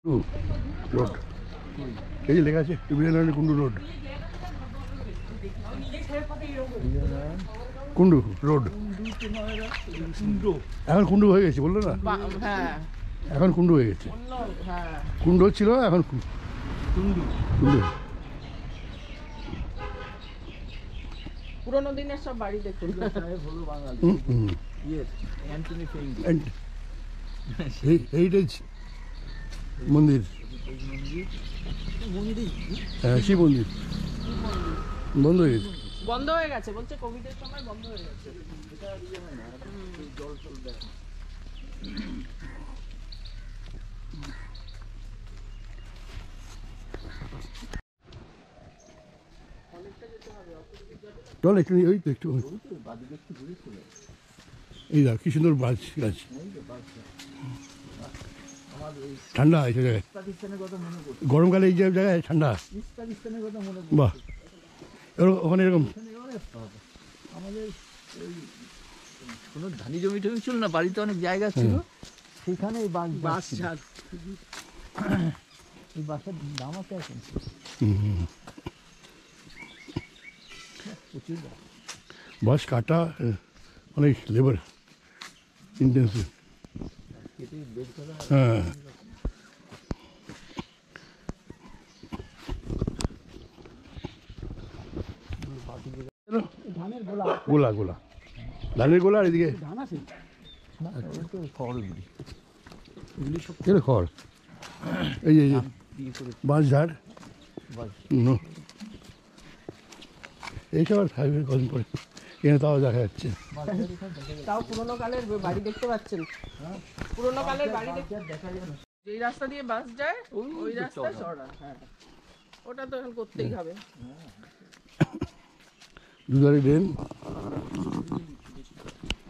Road এই যে লেখা আছে বিজয়নারায়ণ কুন্ডু রোড, কুন্ডু রোড। এখন কুন্ডু হয়ে গেছে বললো না? এখন কুন্ডু হয়ে গেছে। কুন্ডু ছিল এখন কুন্ডু। পুরোনো দিনের সব বাড়ি দেখুন। হেরিটেজ মন্দির, হ্যাঁ শিব মন্দির বন্ধ হয়ে গেছে। বন্ধ হয়ে গেছে বলছে, কোভিডের সময় বন্ধ হয়ে গেছে। চল একটু ওই তো একটু এই দেখ কি সুন্দর গাছ গাছ, ঠান্ডা এই জায়গায়, গরমকালে এই জায়গায় ঠান্ডা। বাহ, ওখানে এরকম আমাদের কোনো ধানি জমি টমি ছিল না, বাড়িতে অনেক জায়গা ছিল, সেখানে বাস ঝাড়, এই বাসের দাম আছে এখন প্রচুর। বাস কাটা অনেক লেবার ইন্টেন্সিভ। হ্যাঁ গোলা গোলা, ধানের গোলা। আর এদিকে খড়, এই যে বাঁশ ঝাড় এইসব আর থাকবে কদিন পরে। এখানে তাও দেখা যাচ্ছে, তাও পুরোনো কালের বাড়ি দেখতে পাচ্ছেন। পুরোনো কালের বাড়ি দেখা যাচ্ছে। যেই রাস্তা দিয়ে বাস যায় ওই রাস্তায় চড়া। হ্যাঁ, ওটা তো এখন করতেই হবে। দুধারে ড্রেন।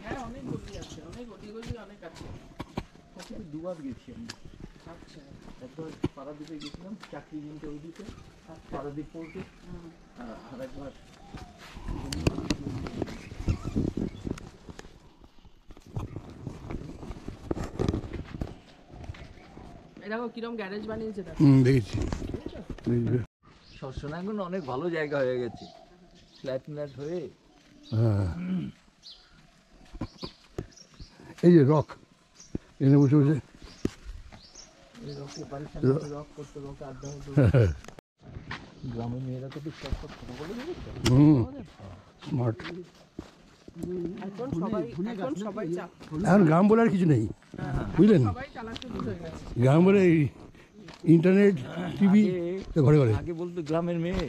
হ্যাঁ, অনেক গলি আছে, অনেক গলি অনেক আছে। দুবার গেছি আমি। আচ্ছা, একবার পারাদ্বীপে গেছিলাম, চাকরি নিতে ওইদিকে পারাদ্বীপ পোর্টে, আর একবার এরকম কিরম গ্যারেজ বানিয়েছে দেখেছি। সরসনাগুন অনেক ভালো জায়গা হয়ে গেছে, ফ্ল্যাট ফ্ল্যাট হয়ে। হ্যাঁ, এই যে রক, এখানে বসে বসে রক করতে, রক আড্ডা হতো। গ্রামের মেয়েরা তো ঠিক ঠাক ফটো বলে দিচ্ছে, স্মার্ট। এখন সবাই এখন গ্রাম বলে আর কিছু নেই, বুঝলেন? গ্রাম বলে ইন্টারনেট, টিভি ঘরে ঘরে। আগে বলতো গ্রামের মেয়ে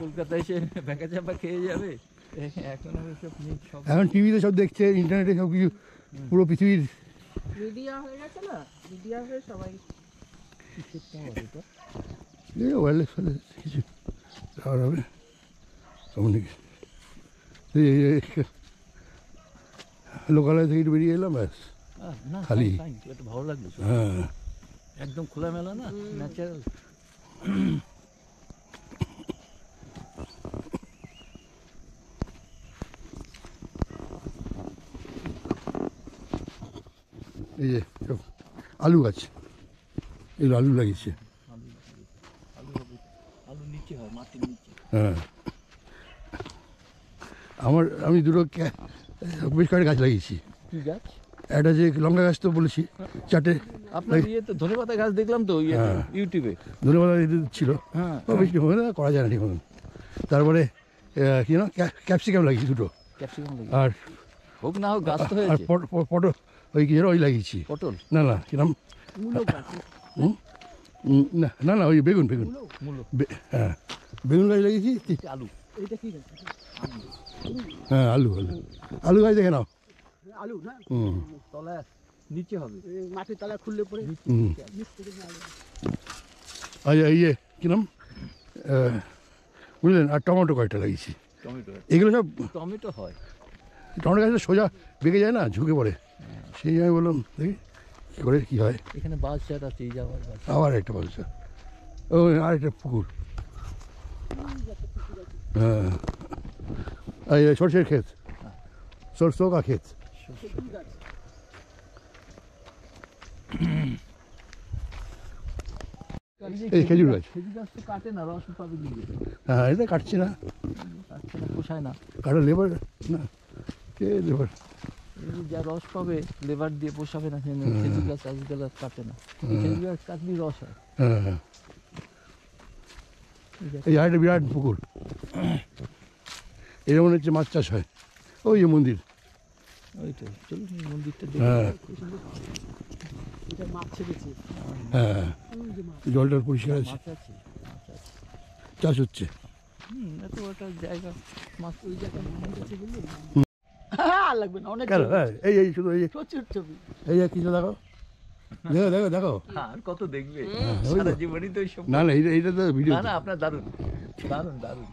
কলকাতায় এসে ব্যাকা চাপা খেয়ে যাবে, এখন সব নেই। এখন টিভিতে সব দেখছে, ইন্টারনেটে সব কিছু, পুরো পৃথিবীর মিডিয়া হয়ে গেছে না, মিডিয়া হয়ে সবাই ওয়্যারলেস কিছু হবে লোকালয় থেকে একটু বেরিয়ে এলাম, ব্যাস খালি। এটা ভালো লাগলো, হ্যাঁ একদম খোলামেলা না, ন্যাচারাল। এই যে সব আলু গাছ, এগুলো আলু লাগিয়েছে। আলু নিচে হয়, মাটির নিচে। হ্যাঁ, আমি দুটো বেশ কয়েকটা গাছ লাগিয়েছি। কি গাছ? একটা যে লঙ্কা গাছ তো বলেছি, চারটে। আপনার ইয়ে তো ধনেপাতা গাছ দেখলাম তো ইউটিউবে, ধনেপাতা ছিল, বেশি করা যায় না ঠিক মতন। তারপরে কি না ক্যাপসিকাম লাগিয়েছি দুটো, আর হোক না হোক গাছ তো হয়েছে। পটল, ওই কি ওই লাগিয়েছি, পটল না না কিরম না না ওই বেগুন, হ্যাঁ বেগুন গাছ লাগিয়েছি। আলু, হ্যাঁ আলু আলু গাছ দেখে নাও। আলু না তলায় নিচে হবে, মাটির তলায় খুললে পরে। আচ্ছা, এই যে কিরম বুঝলেন। আর টমেটো কয়েকটা লাগিয়েছি। এগুলো সব টমেটো হয়, টমেটো গাছটা সোজা বেঁকে যায় না, ঝুঁকে পড়ে, সেই জন্য বললাম দেখি কী করে কী হয়। এখানে বাস চাট আছে, এই যাওয়ার আবার একটা বাচ্চা, ও আরেকটা পুকুর। হ্যাঁ, এই সরষের ক্ষেত, সরষো কা ক্ষেত। এই খেজুর গাছ। খেজুর গাছ তো কাটে না, রস পাবে কি করে? হ্যাঁ, এটা কাটছে না, কাটছে না, পোষায় না। কাটা লেবার না, কে লেবার? এই যা রস পাবে লেবার দিয়ে পোষাবে না, খেজুর গাছ আজকাল আর কাটে না। এই খেজুর গাছ কাটলেই রস হয়। হ্যাঁ হ্যাঁ, এই একটা বিরাট পুকুর, এর মনে হচ্ছে মাছ চাষ হয়। ওই যে মন্দির, ওই তো চলুন এই মন্দিরটা হ্যাঁ দেখি। এটা মাছ ছেড়েছে। হ্যাঁ, জলটার পরিষ্কার আছে, মাছ আছে, মাছ আছে। চাষ হচ্ছে। এত একটা জায়গা, মাছ ওই জায়গায় মন্দির আছে বললি? লাগবে না, অনেক কেন? হ্যাঁ, এই এই শুধু এই প্রচুর ছবি। এই যে কিছু দেখো, দেখো দেখো দেখো। আর কত দেখবে ওই সারা তো। জীবনই তো এইসব। না না, এইটা তো ভিডিও, না না, আপনার দারুণ দারুণ দারুণ।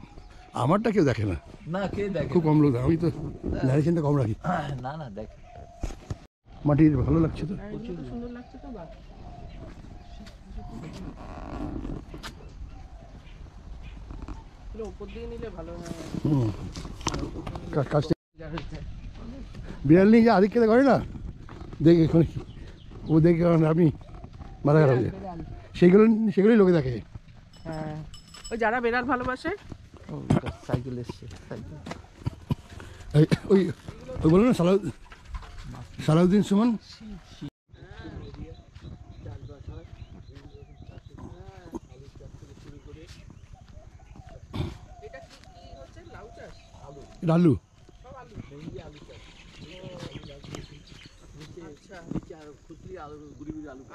আমারটা কেউ দেখে না, না কে দেখে? খুব কম লোক দেখে। আমি তো ন্যারেশনটা কম রাখি। না না দেখে। মাটির ভালো লাগছে তো। হ্যাঁ, এগুলো তো সুন্দর লাগছে তো বাহ। এগুলো উপর দিয়ে নিলে ভালো হয়। হুম, কাছ থেকে বিড়াল নিয়ে যে আদিক খেতে করে না, দেখে এখানে ও দেখে আপনি মাথা খারাপ হয়ে যায়। সেগুলোই লোকে দেখে। হ্যাঁ, ওই যারা বেড়াল ভালোবাসে। ও সাইকেল এসছে, সাইকেল। ওই ওই বলো না সালাউদ্দিন সুমন। এটা কি হচ্ছে? লাউ চাষ? আলু, আচ্ছা,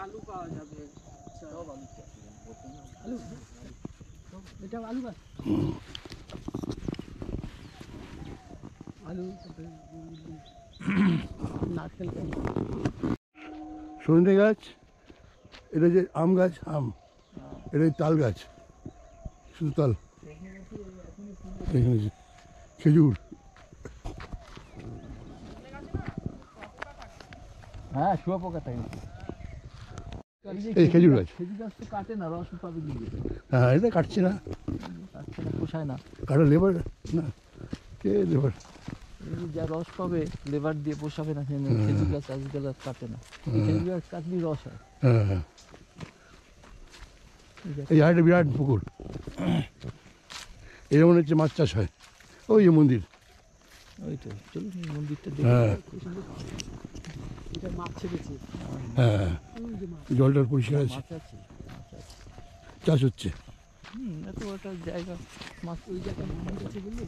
আলু পাওয়া যাবে। আচ্ছা, এটা আলু গাছ, আলু নারকেল গাছ। সন্ধ্যে গাছ, এটা যে আম গাছ, আম, এটা তাল গাছ, শুধু তাল, এখানে যে খেজুর। হ্যাঁ, শুয়োপোকা থাকে। এই খেজুর গাছ। খেজুর গাছ তো কাটে না, রস পাবে কি করে? হ্যাঁ, এটা কাটছে না, কাটছে না, পোষায় না। কাটা লেবার না, কে লেবার? এই যা রস পাবে লেবার দিয়ে পোষাবে না, খেজুর গাছ আজকাল আর কাটে না। এই খেজুর গাছ কাটলেই রস হয়। হ্যাঁ হ্যাঁ, এই একটা বিরাট পুকুর, এর মনে হচ্ছে মাছ চাষ হয়। ওই যে মন্দির, ওই তো চলুন এই মন্দিরটা হ্যাঁ দেখি। এটা মাছ ছেড়েছে। হ্যাঁ, জলটার পরিষ্কার আছে, মাছ আছে, মাছ আছে। চাষ হচ্ছে। এত একটা জায়গা, মাছ ওই জায়গায় মন্দির আছে বললি?